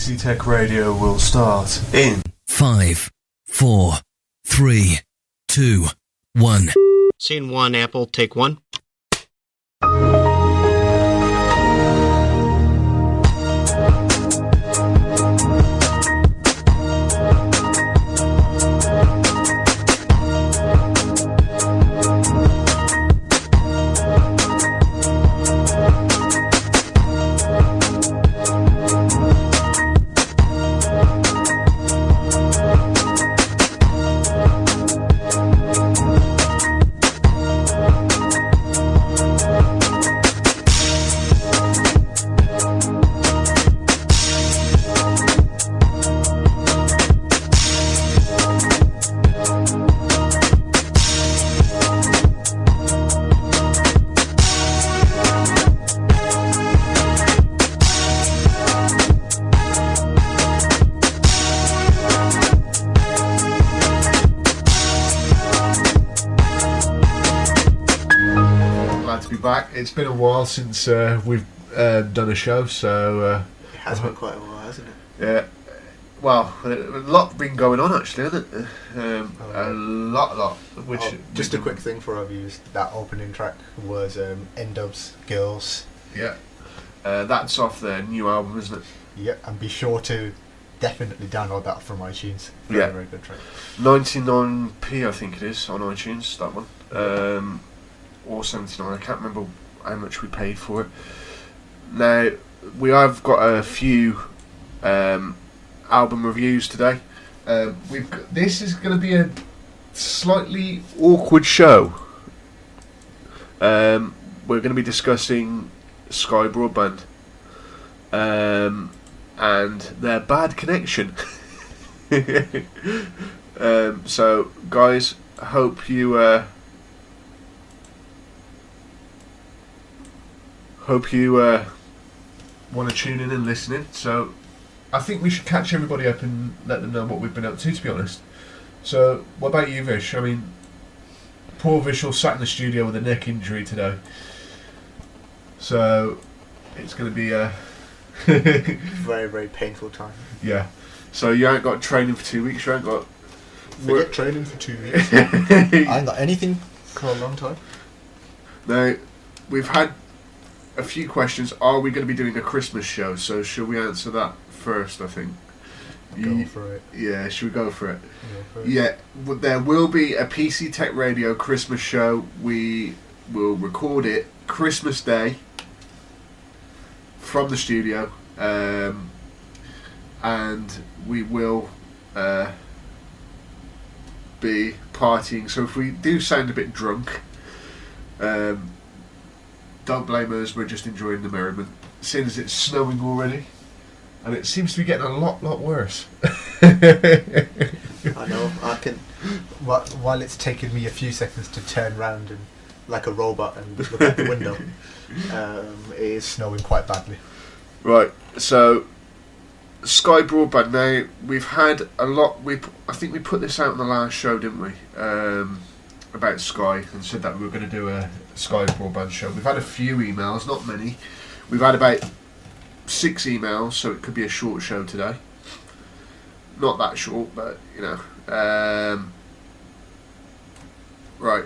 PCTechRadio will start in 5, 4, 3, 2, 1. Scene 1, Apple, take 1. It's been a while since we've done a show, so... it has been quite a while, hasn't it? Yeah. Well, a lot been going on, actually, hasn't it? A lot. Which just a quick thing for our viewers, that opening track was N-Dub's Girls. Yeah. That's off their new album, isn't it? Yeah, and be sure to definitely download that from iTunes. Very good track. 99p, I think it is, on iTunes, that one. Or 79, I can't remember how much we paid for it. Now, we have got a few album reviews today. This is going to be a slightly awkward show. We're going to be discussing Sky Broadband and their bad connection. So, guys, I hope you... want to tune in and listen in. So I think we should catch everybody up and let them know what we've been up to be honest. So what about you, Vish? I mean, poor Vishal sat in the studio with a neck injury today, so it's going to be a very, very painful time. Yeah. So you ain't got training for 2 weeks, you ain't got forget training for 2 weeks. I ain't got anything for a long time. Now, we've had a few questions. Are we going to be doing a Christmas show? So should we answer that first, I think? Go for it. Yeah, should we go for it? Yeah, there will be a PC Tech Radio Christmas show. We will record it Christmas Day from the studio, and we will be partying. So if we do sound a bit drunk, don't blame us, we're just enjoying the merriment. Seeing as it's snowing already, and it seems to be getting a lot worse. I know, I can... While it's taken me a few seconds to turn round and like a robot and look out the window, it is snowing quite badly. Right, so Sky Broadband. Now, we've had a lot... I think we put this out in the last show, didn't we? About Sky, and said that we were going to do a Sky Broadband show. We've had a few emails, not many. We've had about 6 emails, so it could be a short show today. Not that short, but you know. Right.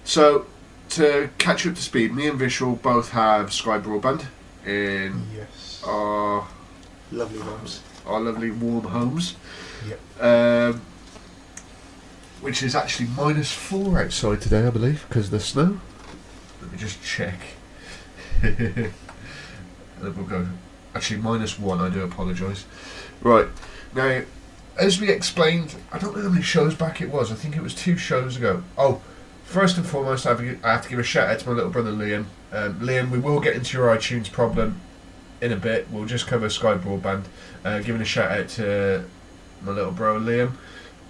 So to catch you up to speed, me and Vishal both have Sky Broadband in our lovely homes. Our lovely warm homes. Yep. Which is actually -4 outside today, I believe, because of the snow. Let me just check. And then we'll go. Actually, -1, I do apologise. Right. Now, as we explained, I don't know how many shows back it was. I think it was 2 shows ago. Oh, first and foremost, I have to give a shout out to my little brother Liam. Liam, we will get into your iTunes problem in a bit. We'll just cover Sky Broadband. Giving a shout out to my little bro Liam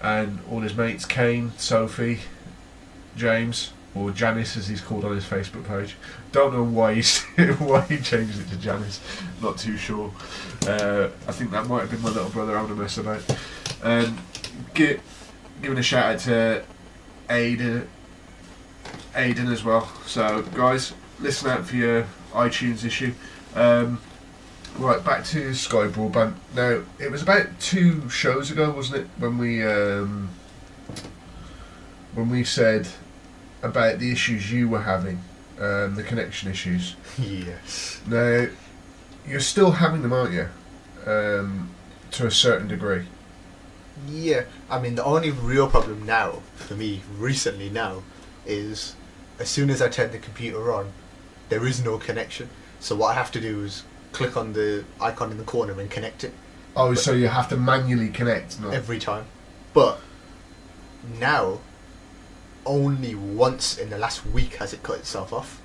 and all his mates, Kane, Sophie, James, or Janice as he's called on his Facebook page. Don't know why he changed it to Janice. Not too sure. I think that might have been my little brother having a mess about. Giving a shout out to Aiden as well. So guys, listen out for your iTunes issue. Right, back to Sky Broadband. Now, it was about 2 shows ago, wasn't it, when we said about the issues you were having, the connection issues. Yes. Now, you're still having them, aren't you? To a certain degree. Yeah, I mean, the only real problem now, for me, recently now, is as soon as I turn the computer on, there is no connection. So what I have to do is click on the icon in the corner and connect it. Oh, But so you have to manually connect, not... every time. But now, only once in the last week has it cut itself off.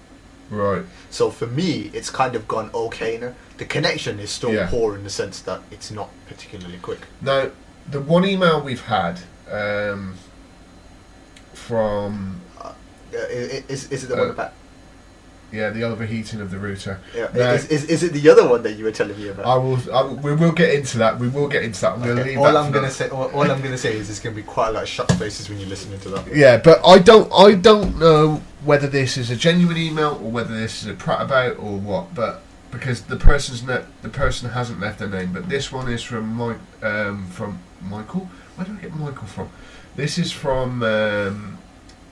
Right. So for me, it's kind of gone okay now. The connection is still Yeah. poor in the sense that it's not particularly quick. Now, the one email we've had from... Is it the one about... Yeah, the overheating of the router. Yeah. Now, Is it the other one that you were telling me about? we will get into that. We will get into that. I'm going to leave All that I'm for gonna now. say, all I'm gonna say is there's gonna be quite a lot of shocked faces when you're listening to that. Yeah, but I don't know whether this is a genuine email or whether this is a prat about or what. But because the person hasn't left their name, but this one is from Michael. Where do I get Michael from? This is from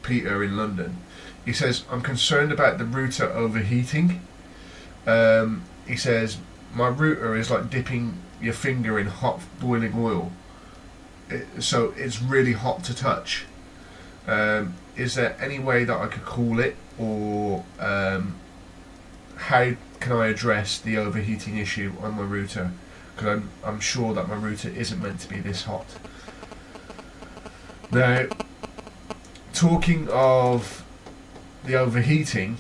Peter in London. He says, I'm concerned about the router overheating. He says, my router is like dipping your finger in hot boiling oil. So it's really hot to touch. Is there any way that I could cool it? Or how can I address the overheating issue on my router? Because I'm sure that my router isn't meant to be this hot. Now, talking of the overheating,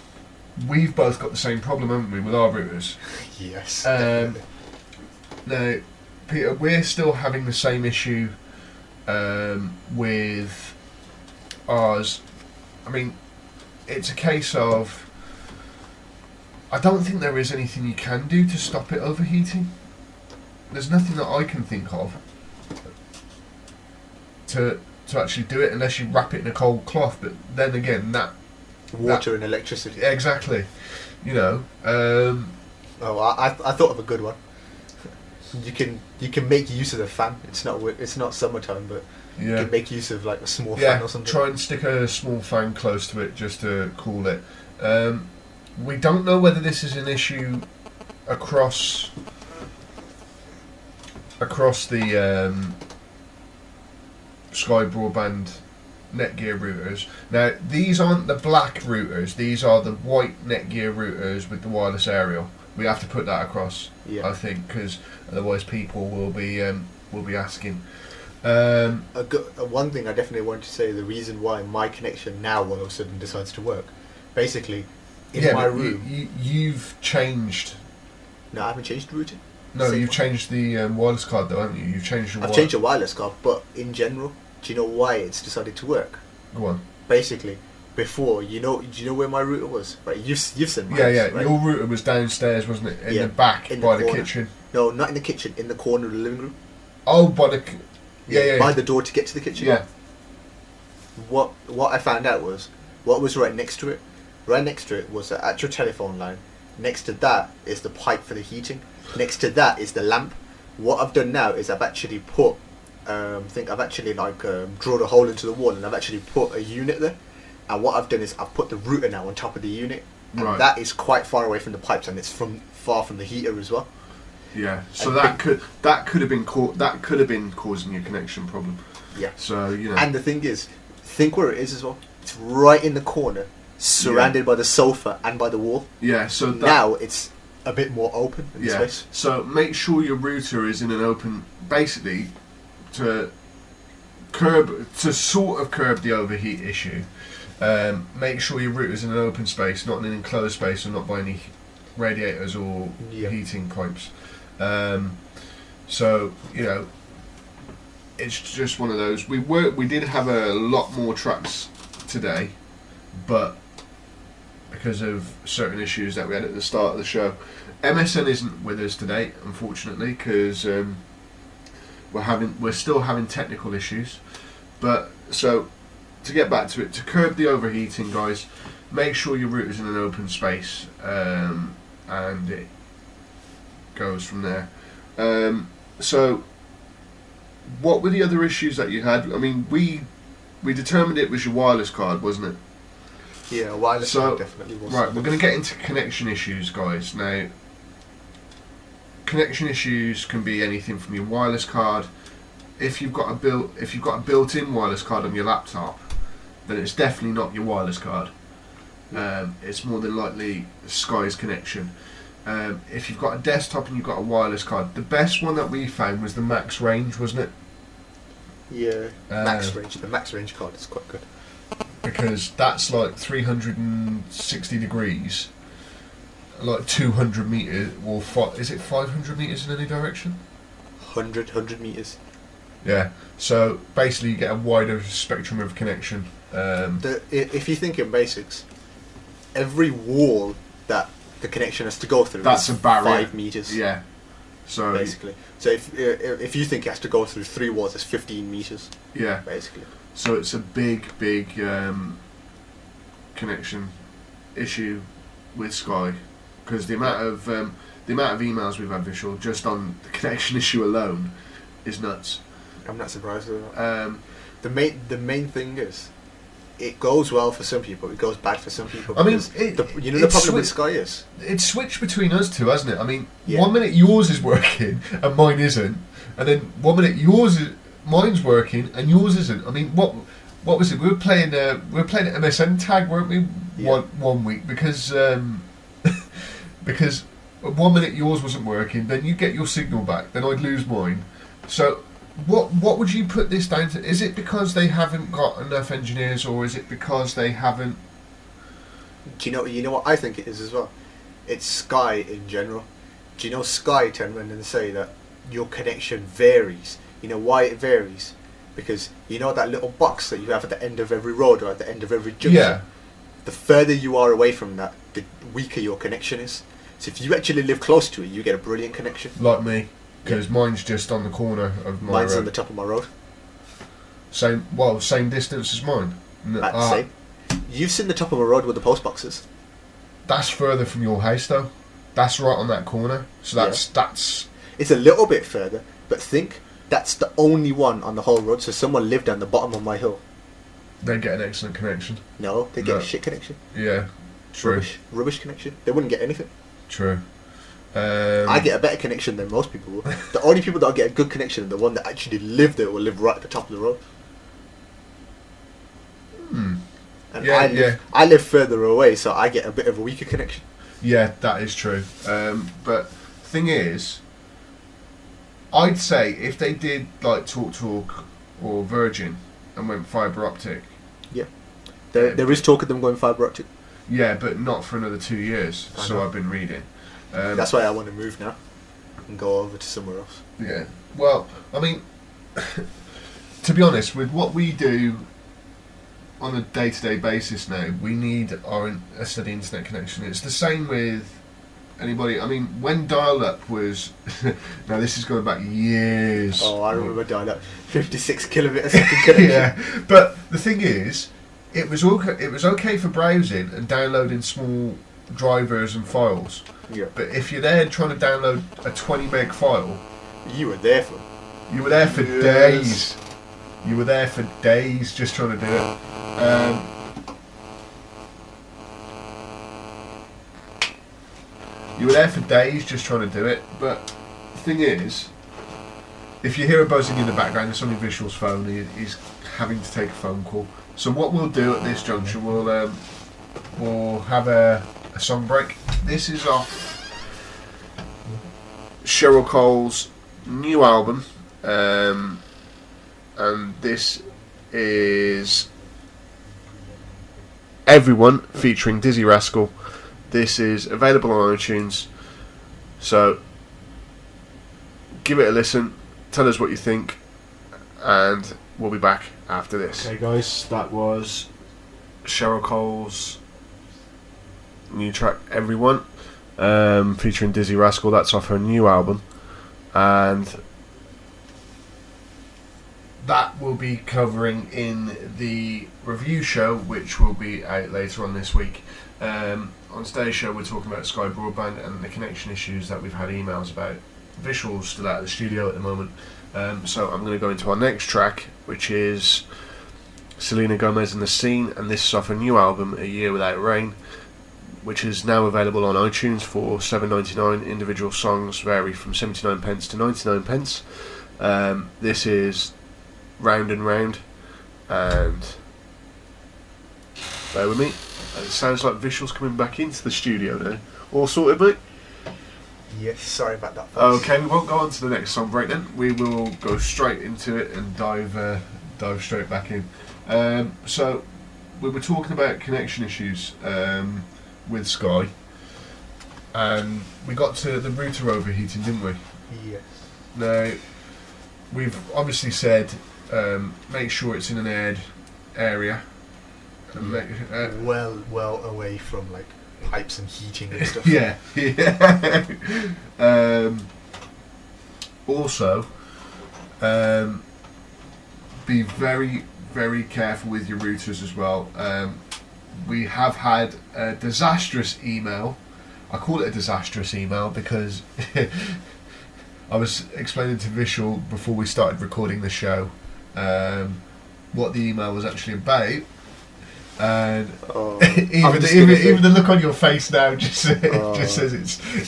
we've both got the same problem, haven't we, with our routers? Yes. Now, Peter, we're still having the same issue with ours. I mean, it's a case of, I don't think there is anything you can do to stop it overheating. There's nothing that I can think of to actually do it, unless you wrap it in a cold cloth. But then again, Water and electricity. exactly, you know. Oh, I thought of a good one. You can make use of the fan. It's not summertime, but you Yeah, can make use of like a small fan yeah. or something. Try and stick a small fan close to it just to cool it. We don't know whether this is an issue across the Sky Broadband Netgear routers. Now, these aren't the black routers. These are the white Netgear routers with the wireless aerial. We have to put that across, Yeah. I think, because otherwise people will be asking. One thing I definitely want to say, the reason why my connection now all of a sudden decides to work, basically, in my but room. you've changed. No, I haven't changed the router. No, Same you've one. changed the wireless card though, haven't you? You've changed your. I've changed the wireless card, but in general, do you know why it's decided to work? Go on. Basically, before do you know where my router was? Right, you've seen mine. Yeah. Right? Your router was downstairs, wasn't it? In Yeah, the back in the by the corner. kitchen. No, not in the kitchen. In the corner of the living room. Oh, by the. Yeah. By the door to get to the kitchen. Yeah. What I found out was what was right next to it. Right next to it was the actual telephone line. Next to that is the pipe for the heating. Next to that is the lamp. What I've done now is I've actually put, drawn a hole into the wall, and I've actually put a unit there. And what I've done is I've put the router now on top of the unit, and Right. that is quite far away from the pipes, and it's far from the heater as well. Yeah. So And that could have been causing your connection problem. Yeah. So you know. And the thing is, think where it is as well. It's right in the corner, surrounded by the sofa and by the wall. yeah. So that, Now it's a bit more open in the yeah. space. So make sure your router is in an open, basically, to sort of curb the overheat issue. Make sure your router is in an open space, not in an enclosed space, or not by any radiators or Yeah. heating pipes. So you know, it's just one of those. We did have a lot more trucks today, but because of certain issues that we had at the start of the show, MSN isn't with us today, unfortunately, because we're still having technical issues. But so to get back to it, to curb the overheating, guys, make sure your router's in an open space, and goes from there. So, what were the other issues that you had? I mean, we determined it was your wireless card, wasn't it? Yeah, wireless So, card definitely was. Right, we're going to get into connection issues, guys. Now, connection issues can be anything from your wireless card. If you've got a built-in wireless card on your laptop, then it's definitely not your wireless card. It's more than likely Sky's connection. If you've got a desktop and you've got a wireless card, the best one that we found was the max range, wasn't it? Yeah, max range. The max range card is quite good. Because that's like 360 degrees, like 200 metres, or is it 500 metres in any direction? 100 metres. Yeah, so basically you get a wider spectrum of connection. If you think in basics, every wall that the connection has to go through That's is a barrier. 5 metres. Yeah. So basically. So if you think it has to go through 3 walls, it's 15 metres. Yeah. Basically. So it's a big connection issue with Sky, because the amount of emails we've had, Vishal, just on the connection issue alone is nuts. I'm not surprised with that. The main thing is, it goes well for some people, it goes bad for some people. I mean, the problem with Sky is it's switched between us two, hasn't it? I mean, Yeah. 1 minute yours is working and mine isn't, and then 1 minute mine's working and yours isn't. I mean, what was it? We were playing MSN tag, weren't we? Yeah. One week because because 1 minute yours wasn't working, then you get your signal back, then I'd lose mine. So what would you put this down to? Is it because they haven't got enough engineers, or is it because they haven't? Do you know what I think it is as well? It's Sky in general. Do you know Sky turn around and say that your connection varies? You know why it varies? Because you know that little box that you have at the end of every road or at the end of every junction? Yeah. The further you are away from that, the weaker your connection is. So if you actually live close to it, you get a brilliant connection. Like me, because mine's just on the corner of my Mine's road. on the top of my road. Same distance as mine. About the same. You've seen the top of a road with the post boxes. That's further from your house, though. That's right on that corner. So that's. It's a little bit further, but think that's the only one on the whole road. So someone lived down the bottom of my hill. They get an excellent connection. No, they get No. a shit connection. Yeah, true. Rubbish connection. They wouldn't get anything. True. I get a better connection than most people will. The only people that get a good connection are the one that actually live there or live right at the top of the road. And Yeah, I live further away, so I get a bit of a weaker connection. Yeah, that is true. But thing is, I'd say if they did like TalkTalk or Virgin and went fibre optic. Yeah. There is talk of them going fibre optic. Yeah, but not for another 2 years. I So know. I've been reading. That's why I want to move now and go over to somewhere else. Yeah. Well, I mean, to be honest, with what we do on a day-to-day basis now, we need a steady internet connection. It's the same with anybody. I mean, when dial-up was... now, this is going back years. Oh, I remember dial-up. 56 kilobit a second connection. Yeah, but the thing is, it was okay for browsing and downloading small drivers and files. Yeah. But if you're there trying to download a 20 meg file, You were there for. you were there for days. You were there for days just trying to do it. You were there for days just trying to do it. But the thing is, if you hear a buzzing in the background, it's on your Vishal's phone. He's having to take a phone call. So what we'll do at this junction, we'll have a song break. This is off Cheryl Cole's new album, and this is Everyone featuring Dizzy Rascal. This is available on iTunes, so give it a listen, tell us what you think, and we'll be back after this. Okay guys, that was Cheryl Cole's new track Everyone, featuring Dizzy Rascal. That's off her new album, and that we'll be covering in the review show, which will be out later on this week. On today's show, we're talking about Sky Broadband and the connection issues that we've had emails about. Visual's still out of the studio at the moment, so I'm going to go into our next track, which is Selena Gomez and The Scene, and this is off a new album, A Year Without Rain, which is now available on iTunes for $7.99. Individual songs vary from 79 pence to 99 pence. This is Round and Round, and bear with me, it sounds like Visual's coming back into the studio now. All sorted, mate? Yes, sorry about that. Folks. Okay, we won't go on to the next song break then. We will go straight into it and dive straight back in. So we were talking about connection issues with Sky, and we got to the router overheating, didn't we? Yes. Now, we've obviously said make sure it's in an aired area. And well away from like pipes and heating and stuff. Yeah. Also, be very, very careful with your routers as well. We have had a disastrous email. I call it a disastrous email because I was explaining to Visual before we started recording the show what the email was actually about. And even the look on your face now just says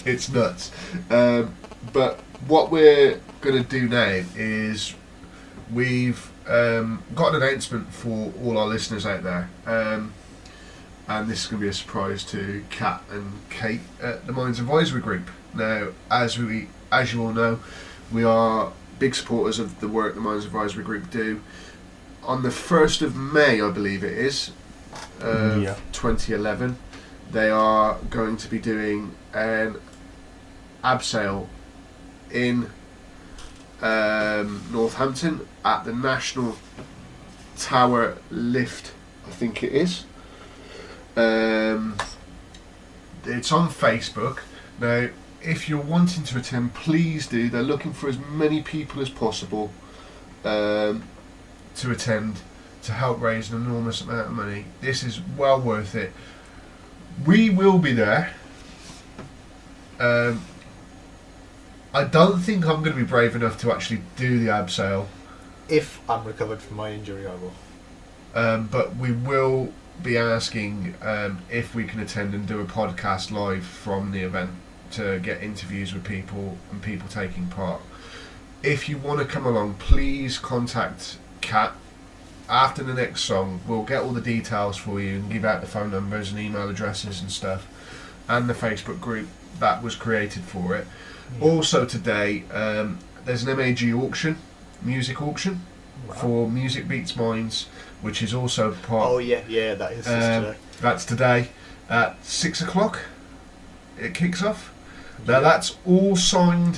it's nuts. But what we're going to do now is we've got an announcement for all our listeners out there, and this is going to be a surprise to Kat and Kate at the Minds Advisory Group. Now, as you all know, we are big supporters of the work the Minds Advisory Group do. On the 1st of May, I believe it is, 2011, they are going to be doing an abseil in Northampton at the National Tower Lift, I think it is. It's on Facebook. Now, if you're wanting to attend, please do. They're looking for as many people as possible to attend, to help raise an enormous amount of money. This is well worth it. We will be there. I don't think I'm going to be brave enough to actually do the abseil. If I'm recovered from my injury, I will. But we will be asking if we can attend and do a podcast live from the event to get interviews with people and people taking part. If you want to come along, please contact Kat. After the next song, we'll get all the details for you and give out the phone numbers and email addresses and stuff, and the Facebook group that was created for it. Yeah. Also today, there's an MAG auction, music auction, for Music Beats Minds, which is also part... Oh yeah, that is today. That's today at 6 o'clock. It kicks off. Now that's all signed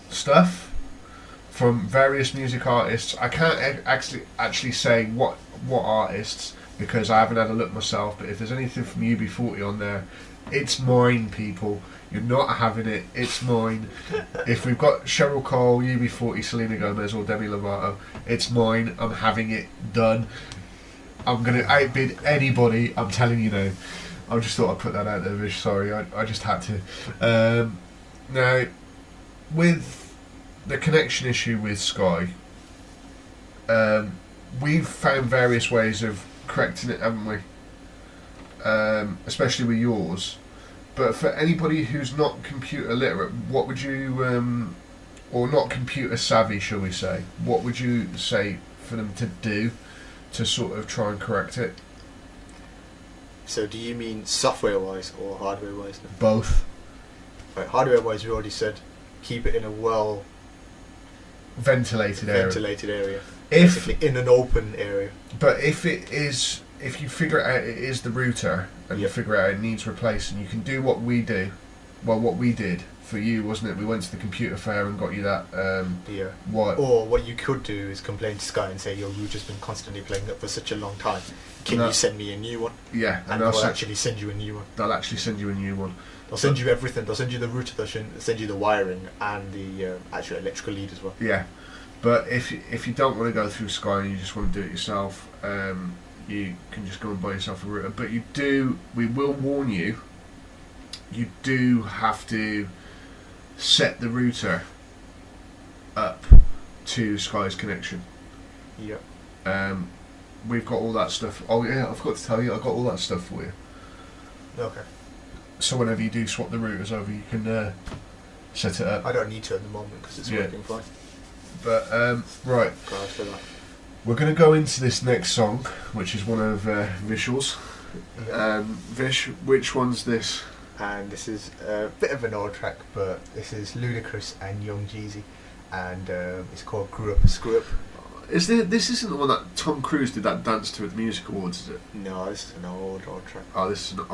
stuff from various music artists. I can't actually say what artists because I haven't had a look myself, but if there's anything from UB40 on there, it's mine, people. You're not having it, it's mine. If we've got Cheryl Cole, UB40, Selena Gomez or Demi Lovato, it's mine. I'm having it done. I'm going to outbid anybody, I'm telling you now. I just thought I'd put that out there, Vish. Sorry, I just had to. Now, with the connection issue with Sky, we've found various ways of correcting it, haven't we? Especially with yours. But for anybody who's not computer literate, what would you, or not computer savvy, shall we say, what would you say for them to do to sort of try and correct it? So do you mean software-wise or hardware-wise? Both. Right, hardware-wise, we already said keep it in a ventilated area. Basically in an open area. But if you figure out it is the router and you figure out it needs replacing, you can do what we do. Well, what we did for you, wasn't it? We went to the computer fair and got you that. Or what you could do is complain to Sky and say your router's been constantly playing up for such a long time. Can you send me a new one? Yeah, and they'll actually send you a new one. They'll actually send you a new one. They'll send you everything. They'll send you the router. They'll send you the wiring and the actual electrical lead as well. Yeah. But if you don't want to go through Sky and you just want to do it yourself, you can just go and buy yourself a router. But we will warn you, you do have to set the router up to Sky's connection. Yep. We've got all that stuff. Oh yeah, I forgot to tell you, I got all that stuff for you. Okay. So whenever you do swap the routers over, you can set it up. I don't need to at the moment because it's working fine. But right, Glad for that. we're going to go into this next song, which is one of Vishal's. Yeah. Vish, which one's this? And this is a bit of an old track, but this is Ludacris and Young Jeezy, and it's called "Grew Up a Screw Up." This isn't the one that Tom Cruise did that dance to at the Music Awards, is it? No, this is an old track. Oh, this is an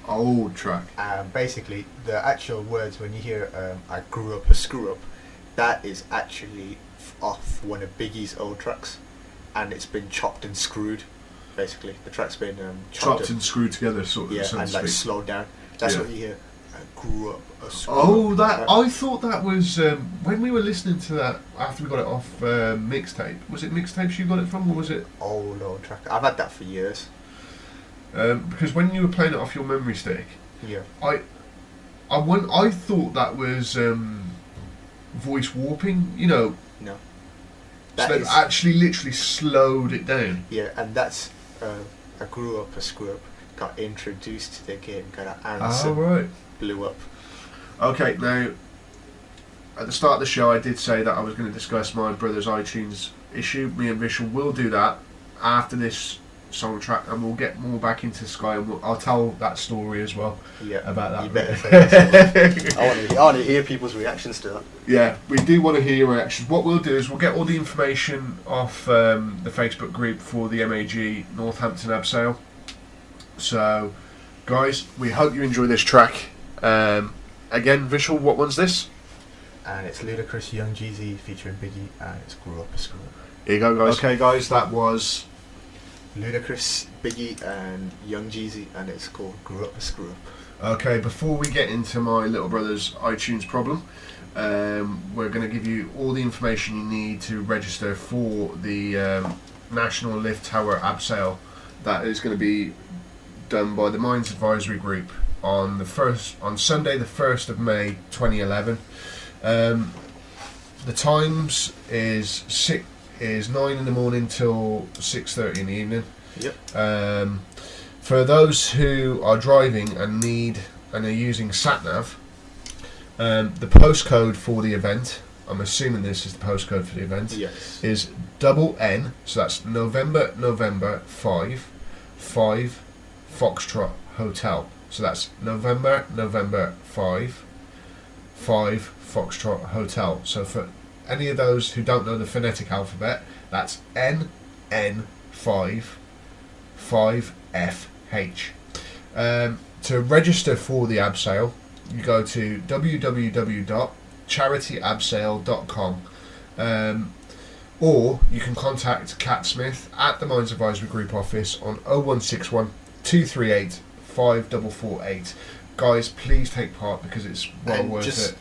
old track. Basically, the actual words when you hear "I grew up a screw up," that is actually off one of Biggie's old tracks, and it's been chopped and screwed. Basically, the track's been chopped and screwed together, sort of. Yeah, so to and like speak. slowed down. That's what you hear. I grew up a screw Oh, up. that I thought that was when we were listening to that after we got it off mixtape. Was it mixtapes you got it from, or was it Old track. I've had that for years. because when you were playing it off your memory stick, Yeah. I thought that was voice warping. You know, No. so That they've is, actually literally slowed it down. yeah, and that's I grew up a screw up. Got introduced to the game. Got an answer. Oh right. Blew up. Okay, now at the start of the show, I did say that I was going to discuss my brother's iTunes issue. Me and Vishal will do that after this song track, and we'll get more back into Sky, and I'll tell that story as well. Yeah. About that. You better say that. I want to hear people's reactions to that. Yeah, we do want to hear your reactions. What we'll do is we'll get all the information off the Facebook group for the MAG Northampton Abseil. So, guys, we hope you enjoy this track. Again, Vishal, what one's this? And it's Ludacris, Young Jeezy featuring Biggie, and it's Grew Up a Screw Up. Here you go, guys. Okay, guys, that was Ludacris, Biggie, and Young Jeezy, and it's called Grew Up a Screw Up. Okay, before we get into my little brother's iTunes problem, we're going to give you all the information you need to register for the National Lift Tower Abseil that is going to be done by the Mines Advisory Group on Sunday the 1st of May 2011. The times is 9 in the morning till 6:30 in the evening. Yep. For those who are driving and are using SatNav, the postcode for the event, I'm assuming this is the postcode for the event, Yes. is double N, so that's November 5 Foxtrot Hotel. So that's November 5 Foxtrot Hotel. So for any of those who don't know the phonetic alphabet, that's NN5 5FH. To register for the abseil, you go to www.charityabseil.com, or you can contact Cat Smith at the Mines Advisory Group office on 0161 238 5448. Guys, please take part because it's well worth it.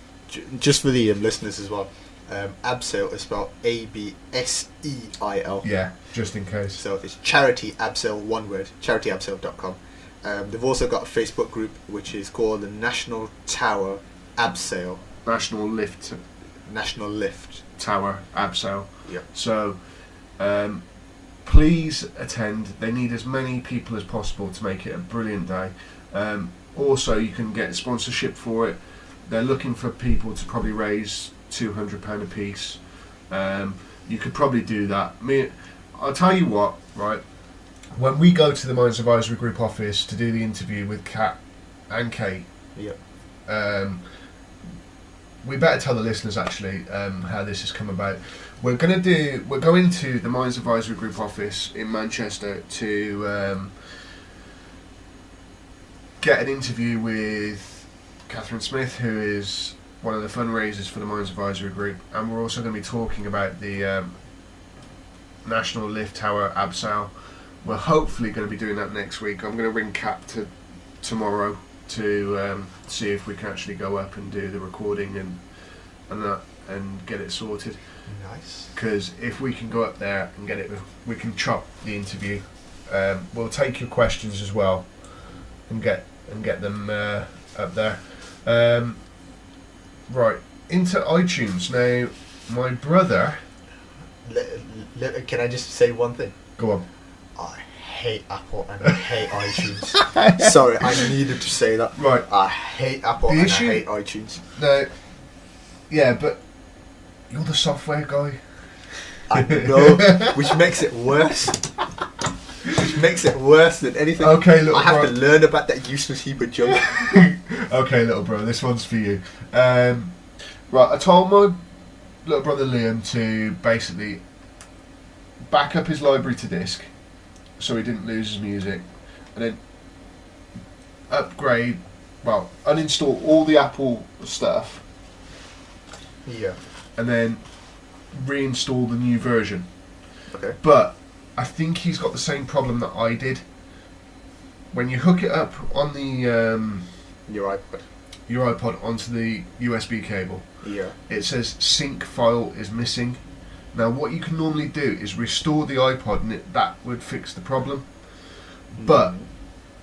Just for the listeners as well, Abseil is spelled ABSEIL. Yeah, just in case. So it's Charity Abseil, one word, charityabseil.com. They've also got a Facebook group which is called the National Tower Abseil. National Lift Tower. Abseil. Yep. So, please attend. They need as many people as possible to make it a brilliant day. Also, you can get sponsorship for it. They're looking for people to probably raise £200 a piece. You could probably do that. I'll tell you what, right? When we go to the Mines Advisory Group office to do the interview with Kat and Kate, Yep. we better tell the listeners actually how this has come about. We're going to the Mines Advisory Group office in Manchester to get an interview with Catherine Smith, who is one of the fundraisers for the Mines Advisory Group, and we're also going to be talking about the National Lift Tower Abseil. We're hopefully going to be doing that next week. I'm going to ring Kat tomorrow to see if we can actually go up and do the recording and that. and get it sorted. Nice. Because if we can go up there and get it, we can chop the interview. We'll take your questions as well and get them up there. Right, into iTunes now. My brother. Can I just say one thing? Go on. I hate Apple and I hate iTunes. Sorry, I needed to say that. Right. I hate Apple The and issue- I hate iTunes. No. Yeah, but you're the software guy. I know, which makes it worse. Which makes it worse than anything. Okay, little I have bro. to learn about that useless heap of junk. Okay, little bro, this one's for you. Right, I told my little brother Liam to basically back up his library to disk so he didn't lose his music, and then uninstall all the Apple stuff, Yeah. and then reinstall the new version. Okay. But I think he's got the same problem that I did. When you hook it up on the Your iPod. your iPod onto the USB cable, Yeah. it says sync file is missing. Now what you can normally do is restore the iPod and that would fix the problem. But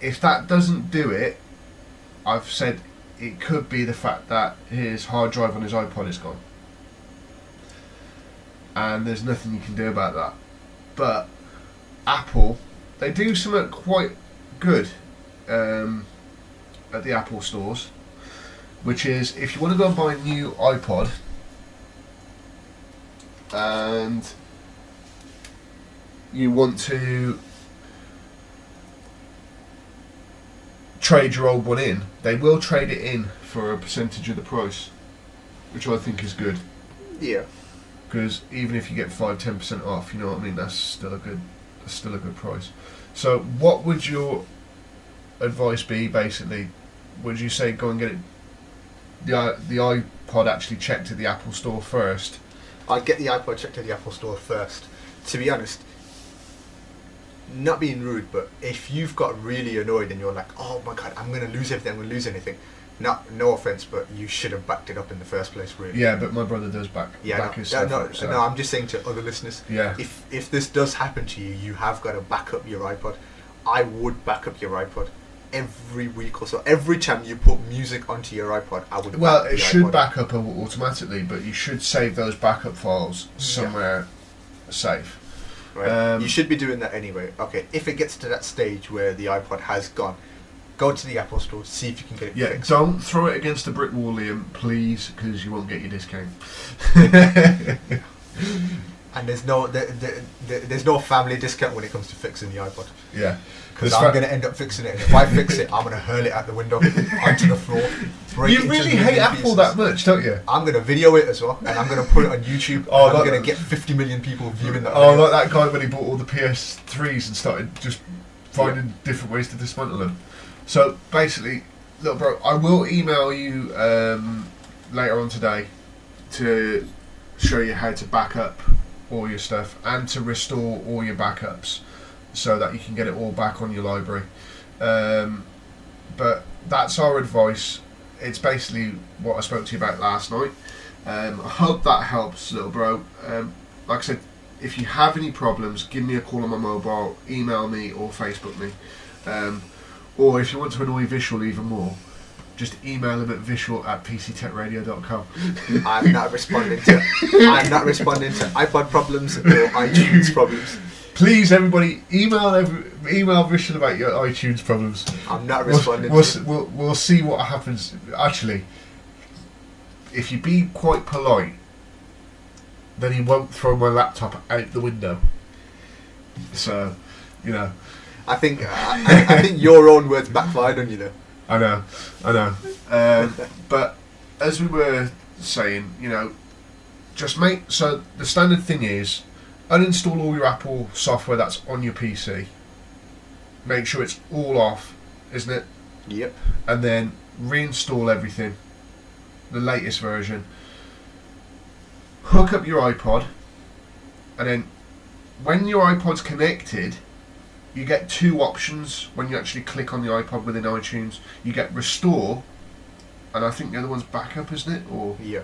if that doesn't do it, I've said it could be the fact that his hard drive on his iPod is gone. And there's nothing you can do about that. But Apple, they do something quite good at the Apple stores, which is if you want to go and buy a new iPod and you want to trade your old one in, they will trade it in for a percentage of the price, which I think is good. Yeah. Because even if you get 5-10% off, you know what I mean, that's still a good price. So what would your advice be basically? Would you say go and get it, the iPod actually checked at the Apple store first? I'd get the iPod checked at the Apple store first. To be honest, not being rude, but if you've got really annoyed and you're like, oh my god, I'm going to lose everything, I'm going to lose anything. No offense, but you should have backed it up in the first place, really. Yeah, but my brother does back his stuff up. So. No, I'm just saying to other listeners, Yeah. if this does happen to you, you have got to back up your iPod. I would back up your iPod every week or so. Every time you put music onto your iPod, I would. Well, back it the should iPod. back up automatically, but you should save those backup files somewhere safe. Right. You should be doing that anyway. Okay, if it gets to that stage where the iPod has gone, go to the Apple store, see if you can get it Yeah, fixed. don't throw it against the brick wall, Liam, please, because you won't get your discount. And there's no family discount when it comes to fixing the iPod. Yeah. Because I'm going to end up fixing it, and if I fix it, I'm going to hurl it out the window, onto the floor, break it You into really a million hate Apple pieces. that much, don't you? I'm going to video it as well, and I'm going to put it on YouTube. Oh, and I'm that- going to get 50 million people viewing that Oh, video. like that guy when he bought all the PS3s and started just finding different ways to dismantle them. So basically, look, bro, I will email you later on today to show you how to back up all your stuff and to restore all your backups so that you can get it all back on your library. But that's our advice. It's basically what I spoke to you about last night. I hope that helps, little bro. Like I said, if you have any problems, give me a call on my mobile, email me or Facebook me. Or if you want to annoy Visual even more, just email him at visual@PCTechRadio.com. I'm not responding to iPod problems or iTunes problems. Please, everybody, email Visual about your iTunes problems. I'm not responding We'll see what happens. Actually, if you be quite polite, then he won't throw my laptop out the window. So, you know. I think your own words backfired on you though. I know. But as we were saying, you know, so the standard thing is uninstall all your Apple software that's on your PC. Make sure it's all off, isn't it? Yep. And then reinstall everything, the latest version. Hook up your iPod, and then when your iPod's connected, you get two options when you actually click on the iPod within iTunes. You get restore, and I think the other one's backup, isn't it? Or Yeah.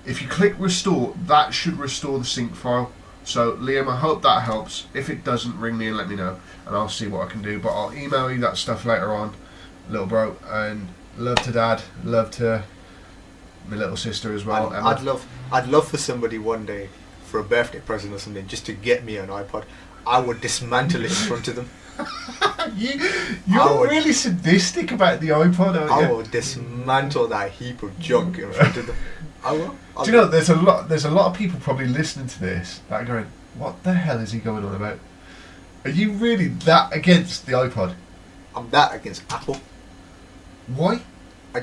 if you click restore, that should restore the sync file. So Liam, I hope that helps. If it doesn't, ring me and let me know, and I'll see what I can do. But I'll email you that stuff later on, little bro. And love to Dad, love to my little sister as well. I'd love for somebody one day, for a birthday present or something, just to get me an iPod. I would dismantle it in front of them. You're really sadistic about the iPod, aren't you? I will dismantle that heap of junk in front of them. I will. Do you know there's a lot of people probably listening to this that are going, what the hell is he going on about? Are you really that against the iPod? I'm that against Apple. Why? I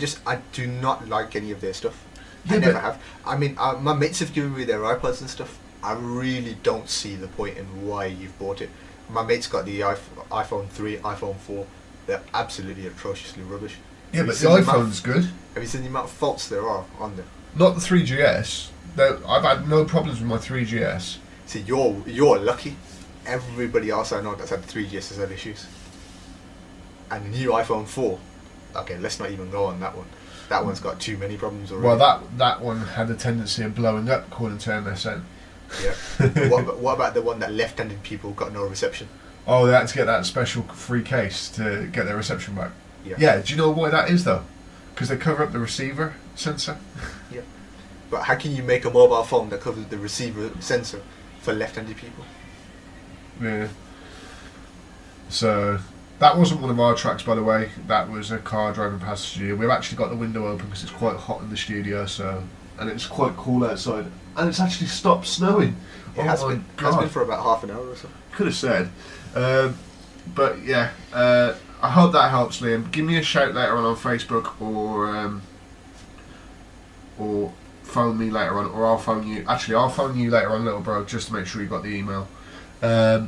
do not like any of their stuff. Yeah, I never have. I mean, my mates have given me their iPods and stuff. I really don't see the point in why you've bought it. My mate's got the iPhone 3, iPhone 4. They're absolutely atrociously rubbish. Yeah, but the iPhone's good. Have you seen the amount of faults there are on there? Not the 3GS. No, I've had no problems with my 3GS. See, you're lucky. Everybody else I know that's had the 3GS has had issues. And the new iPhone 4. Okay, let's not even go on that one. That one's got too many problems already. Well, that one had a tendency of blowing up, according to MSN. Yeah. What about the one that left-handed people got no reception? Oh, they had to get that special free case to get their reception back. Yeah. Yeah, do you know why that is, though? Because they cover up the receiver sensor. Yeah. But how can you make a mobile phone that covers the receiver sensor for left-handed people? Yeah. So, that wasn't one of our tracks, by the way. That was a car driving past the studio. We've actually got the window open because it's quite hot in the studio, and it's quite cool outside. And it's actually stopped snowing. It has been for about half an hour or so. Could have said. But yeah, I hope that helps, Liam. Give me a shout later on Facebook, or phone me later on, or I'll phone you. Actually, I'll phone you later on, little bro, just to make sure you got the email. Now,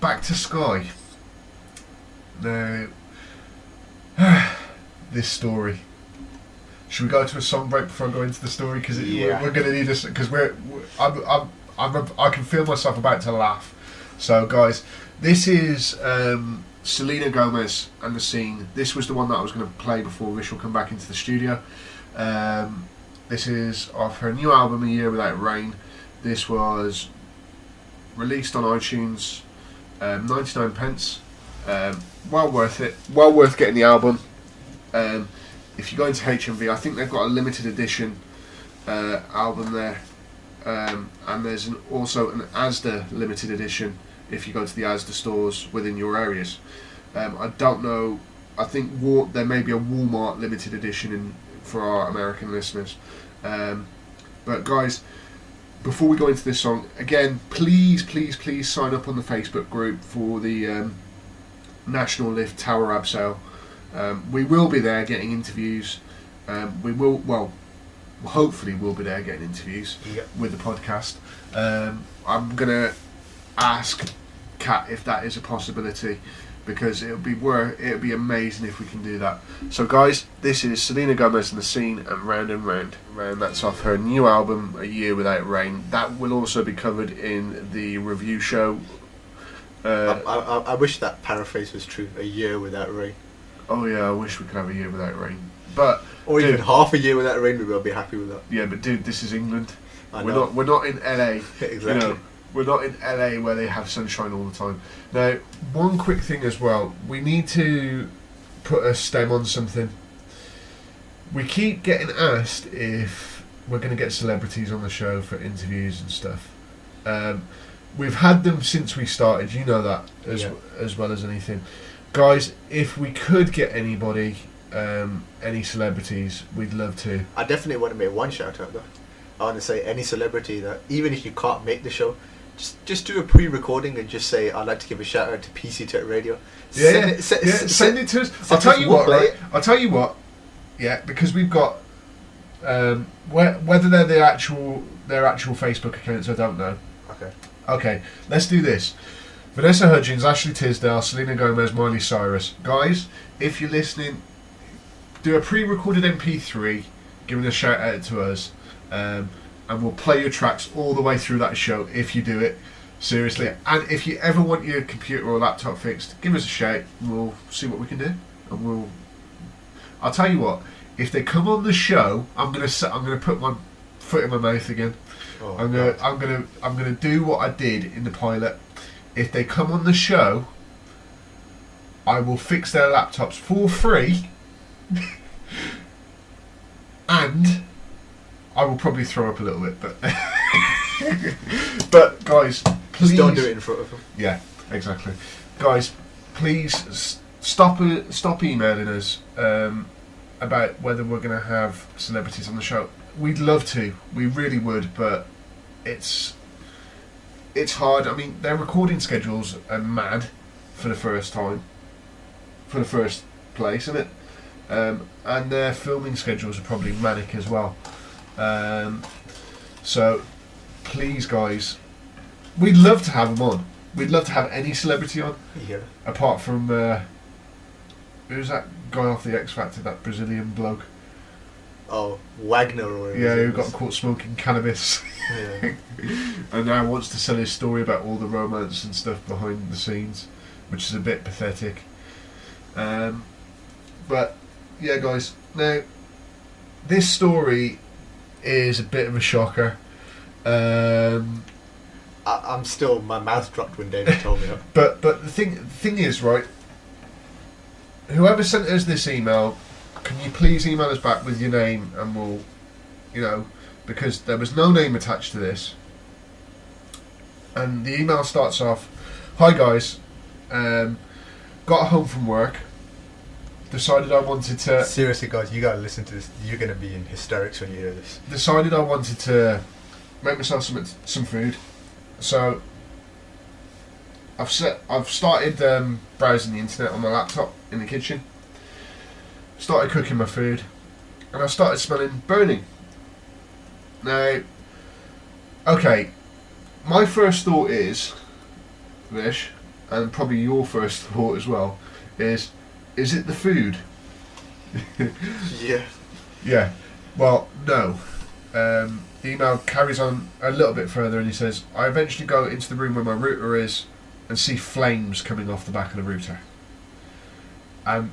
back to Sky. Now, this story. Should we go to a song break before I go into the story? Because we're going to need this. Because I can feel myself about to laugh. So, guys, this is Selena Gomez and The Scene. This was the one that I was going to play before Rish will come back into the studio. This is off her new album, A Year Without Rain. This was released on iTunes, 99 pence. Well worth it. Well worth getting the album. If you go into HMV, I think they've got a limited edition album there. And there's also an Asda limited edition if you go to the Asda stores within your areas. I don't know. I think there may be a Walmart limited edition for our American listeners. But guys, before we go into this song, again, please sign up on the Facebook group for the National Lift Tower Ab sale. We will be there getting interviews. Hopefully we'll be there getting interviews with the podcast. I'm going to ask Kat if that is a possibility, because it'll be amazing if we can do that. So guys, this is Selena Gomez and The Scene and Round and Round. That's off her new album, A Year Without Rain. That will also be covered in the review show. I wish that paraphrase was true. A year without rain. Oh yeah, I wish we could have a year without rain. Or even half a year without rain, we'll be happy with that. Yeah, but dude, this is England. We're not in LA. Exactly. You know, we're not in LA where they have sunshine all the time. Now, one quick thing as well. We need to put a stem on something. We keep getting asked if we're going to get celebrities on the show for interviews and stuff. We've had them since we started. You know that as well as anything. Guys, if we could get anybody, any celebrities, we'd love to. I definitely want to make one shout out though. I want to say any celebrity that, even if you can't make the show, just do a pre-recording and just say, I'd like to give a shout out to PCTechRadio. Send it to us. I'll tell you what, right? I'll tell you what. Yeah, because we've got whether they're their actual Facebook accounts, I don't know. Okay, let's do this. Vanessa Hudgens, Ashley Tisdale, Selena Gomez, Miley Cyrus. Guys, if you're listening, do a pre-recorded MP3, giving a shout out to us, and we'll play your tracks all the way through that show if you do it. Seriously. And if you ever want your computer or laptop fixed, give us a shout and we'll see what we can do. And I'll tell you what, if they come on the show, I'm gonna put my foot in my mouth again. Oh, I'm God. gonna do what I did in the pilot. If they come on the show, I will fix their laptops for free, and I will probably throw up a little bit, but but guys, please Just don't do it in front of them. Yeah, exactly. Guys, please stop emailing us about whether we're going to have celebrities on the show. We'd love to, we really would, but it's hard. I mean, their recording schedules are mad for the first place, isn't it? And their filming schedules are probably manic as well. So, please, guys, we'd love to have them on. We'd love to have any celebrity on, Yeah. apart from who's that guy off the X Factor, that Brazilian bloke? Oh, Wagner or whatever. Yeah, his who name got is. caught smoking cannabis. Yeah. And now wants to sell his story about all the romance and stuff behind the scenes, which is a bit pathetic. But yeah, guys, now this story is a bit of a shocker. I'm still, my mouth dropped when David told me that. But the thing is, right, whoever sent us this email, can you please email us back with your name, and we'll, because there was no name attached to this. And the email starts off, "Hi guys, got home from work, decided I wanted to Seriously, guys, you gotta listen to this. You're gonna be in hysterics when you hear this. make myself some food. So I've started browsing the internet on my laptop in the kitchen. Started cooking my food, and I started smelling burning. Now, okay, my first thought is, Vish, and probably your first thought as well, is it the food? Yeah. Yeah. Well, no. The email carries on a little bit further, and he says, "I eventually go into the room where my router is and see flames coming off the back of the router. And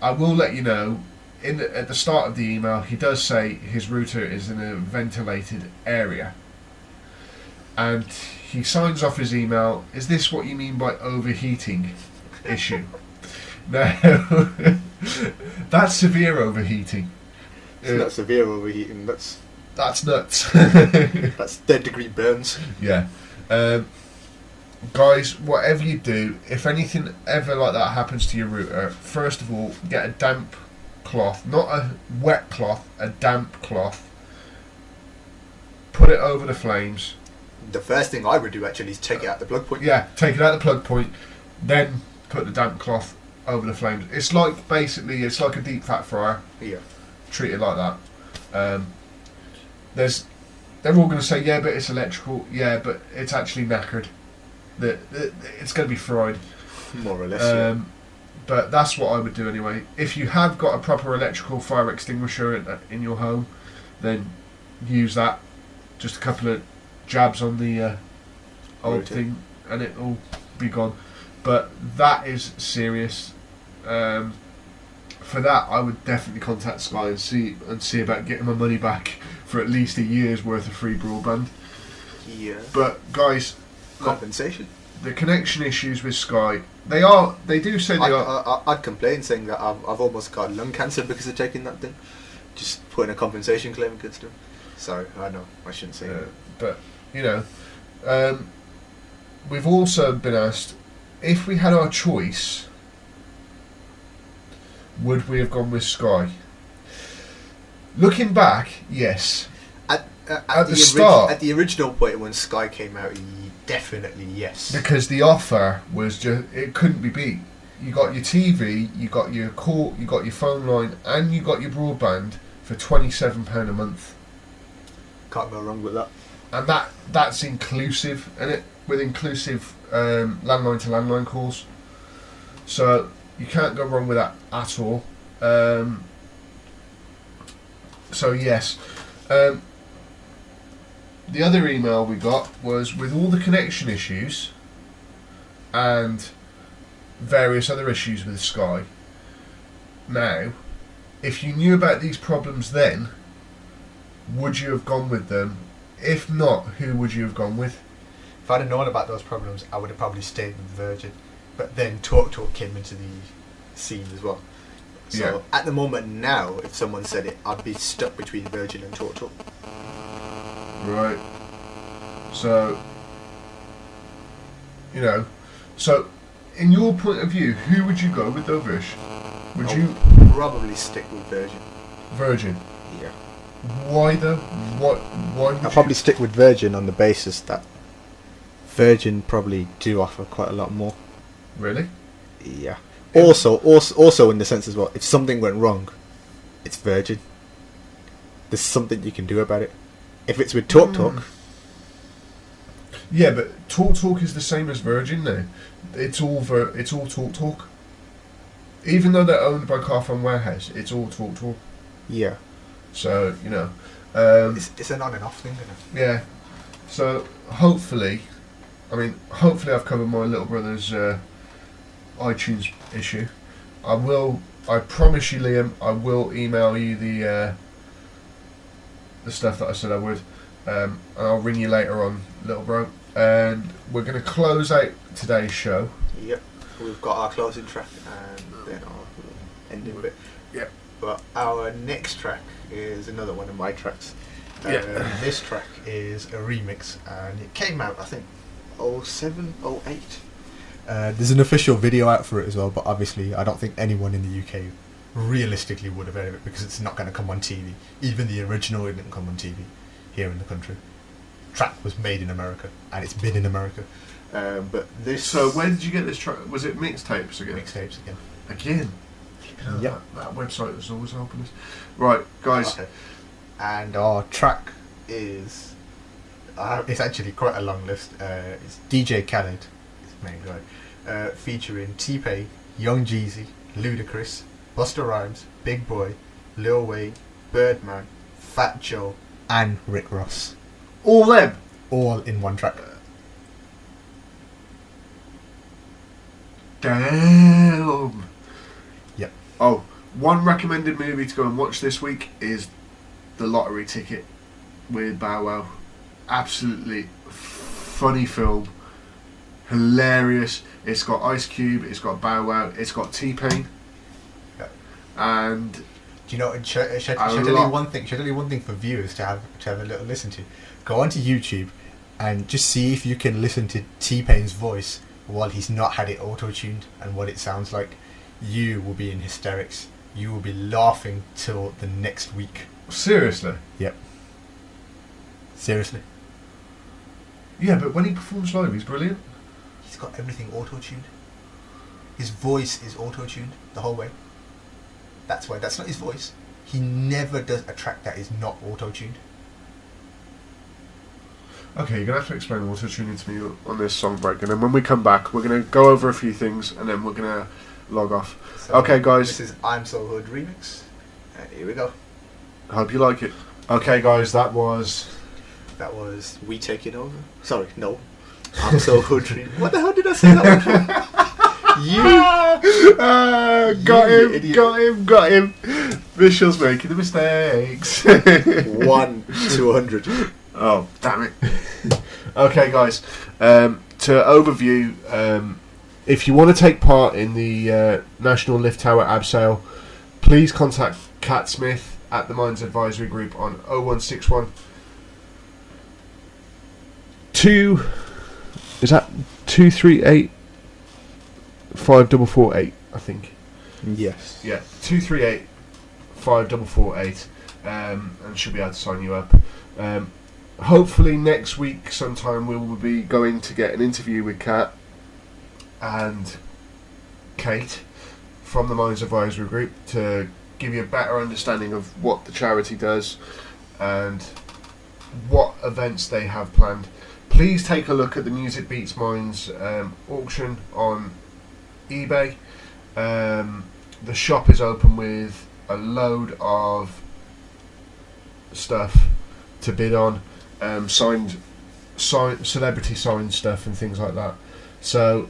I will let you know, at the start of the email, he does say his router is in a ventilated area. And he signs off his email, "Is this what you mean by overheating issue?" Now, that's severe overheating. It's not severe overheating. That's nuts. that's third-degree burns. Yeah. Guys, whatever you do, if anything ever like that happens to your router, first of all, get a damp cloth, not a wet cloth, a damp cloth. Put it over the flames. The first thing I would do actually is take it out the plug point. Yeah, take it out the plug point, then put the damp cloth over the flames. It's like a deep fat fryer. Yeah. Treat it like that. They're all going to say, yeah, but it's electrical. Yeah, but it's actually knackered. It's going to be fried. More or less. Yeah. But that's what I would do anyway. If you have got a proper electrical fire extinguisher in your home, then use that. Just a couple of jabs on the old thing, and it'll be gone. But that is serious. For that, I would definitely contact Sky and see about getting my money back for at least a year's worth of free broadband. Yeah. But guys, Compensation. the connection issues with Sky, they do say they are. I'd complain saying that I've almost got lung cancer because of taking that thing. Just putting a compensation claim against them. Sorry, I know I shouldn't say that. But we've also been asked, if we had our choice, would we have gone with Sky? Looking back, yes. At the start, at the original point when Sky came out, definitely yes. because the offer was it couldn't be beat. You got your TV, you got your call, you got your phone line, and you got your broadband for £27 a month. Can't go wrong with that. And that's inclusive, and with inclusive landline to landline calls. So you can't go wrong with that at all. So yes. The other email we got was with all the connection issues and various other issues with Sky. Now, if you knew about these problems then, would you have gone with them? If not, who would you have gone with? If I'd have known about those problems, I would have probably stayed with Virgin. But then TalkTalk came into the scene as well. So at the moment now, if someone said it, I'd be stuck between Virgin and TalkTalk. Right. So, so in your point of view, who would you go with though, Vish? Would you probably stick with Virgin? Virgin. Yeah. Why though? Why would I'd probably stick with Virgin on the basis that Virgin probably do offer quite a lot more. Really? Yeah. Also in the sense as well, if something went wrong, it's Virgin. There's something you can do about it. If it's with TalkTalk. Yeah, but TalkTalk is the same as Virgin now. It's all TalkTalk. Even though they're owned by Carphone Warehouse, it's all TalkTalk. Yeah. So, it's an on and off thing, isn't it? Yeah. So, hopefully I've covered my little brother's iTunes issue. I promise you, Liam, I will email you the stuff that I said I would. And I'll ring you later on, little bro. And we're going to close out today's show. Yep. We've got our closing track and then our ending bit. Yep. But our next track is another one of my tracks. This track is a remix and it came out, I think, 07, 08. There's an official video out for it as well, but obviously I don't think anyone in the UK realistically would have heard of it because it's not going to come on TV. Even the original didn't come on TV here in the country. Track was made in America and it's been in America. But this. So where did you get this track? Was it mixtapes again? Mixtapes again. Again? Yep. That website is always helping us. Right, guys. Okay. And our track is. It's actually quite a long list. It's DJ Khaled, his main guy, featuring T-Pain, Young Jeezy, Ludacris, Busta Rhymes, Big Boy, Lil Wayne, Birdman, Fat Joe, and Rick Ross. All them? All in one track. Damn. Yep. Oh, one recommended movie to go and watch this week is The Lottery Ticket with Bow Wow. Absolutely funny film. Hilarious. It's got Ice Cube, it's got Bow Wow, it's got T-Pain. Yep. And do you know? Should I tell you one thing? Should I tell you one thing for viewers to have a little listen to? Go onto YouTube and just see if you can listen to T-Pain's voice while he's not had it auto-tuned and what it sounds like. You will be in hysterics. You will be laughing till the next week. Seriously? Yep. Seriously. Yeah, but when he performs live, he's brilliant. He's got everything auto-tuned. His voice is auto-tuned the whole way. That's why. That's not his voice. He never does a track that is not auto-tuned. Okay, you're going to have to explain auto-tuning to me on this song break, and then when we come back, we're going to go over a few things, and then we're going to log off. So okay, guys. This is I'm So Hood remix. And here we go. I hope you like it. Okay, guys, that was We Take It Over. Sorry, no. I'm So Hood remix. What the hell did I say that one? Got him. Visual's making the mistakes. 1 to 100. Oh, damn it. Okay, guys. To overview, if you want to take part in the National Lift Tower Abseil, please contact Cat Smith at the Mines Advisory Group on 0161 238 5448, I think. Yes. Yeah, 238 5448, and she'll be able to sign you up. Hopefully next week sometime we will be going to get an interview with Kat and Kate from the Mines Advisory Group to give you a better understanding of what the charity does and what events they have planned. Please take a look at the Music Beats Mines auction on eBay. The shop is open with a load of stuff to bid on. Signed celebrity signed stuff and things like that. So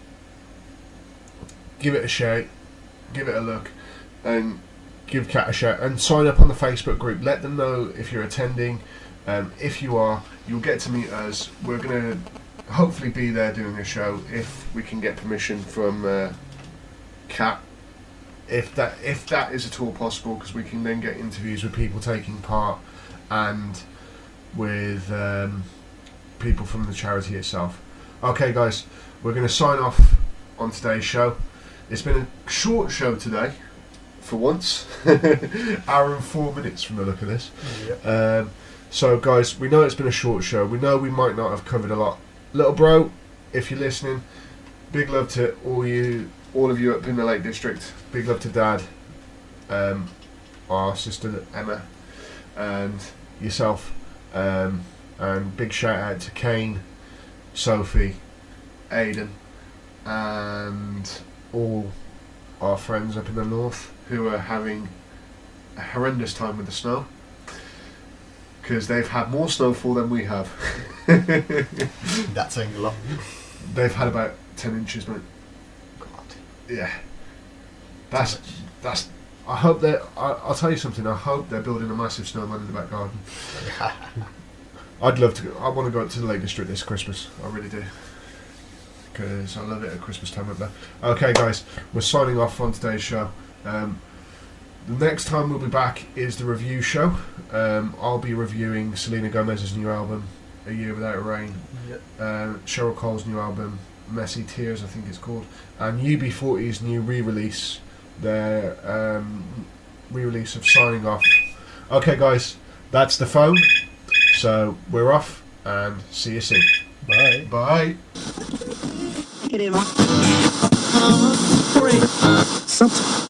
give it a shout, give it a look, and give Kat a shout and sign up on the Facebook group. Let them know if you're attending. If you are, you'll get to meet us. We're going to hopefully be there doing a show if we can get permission from Kat. If that is at all possible, because we can then get interviews with people taking part and with people from the charity itself. Okay, guys, we're going to sign off on today's show. It's been a short show today, for once. Hour and 4 minutes from the look of this. Yep. So, guys, we know it's been a short show. We know we might not have covered a lot. Little bro, if you're listening, big love to all of you up in the Lake District. Big love to Dad, our sister Emma, and yourself. And big shout out to Kane, Sophie, Aidan, and all our friends up in the north who are having a horrendous time with the snow, because they've had more snowfall than we have. That's saying a lot. They've had about 10 inches, mate. God. Yeah. That's. I hope that. I'll tell you something. I hope they're building a massive snowman in the back garden. I'd love to. I want to go up to the Lake District this Christmas. I really do. Because I love it at Christmas time up there. Okay, guys, we're signing off on today's show. The next time we'll be back is the review show. I'll be reviewing Selena Gomez's new album, A Year Without Rain. Yep. Cheryl Cole's new album, Messy Tears, I think it's called. And UB40's new re-release. Their re-release of Signing Off. Okay, guys, that's the phone. So we're off, and see you soon. Bye. Bye. Something.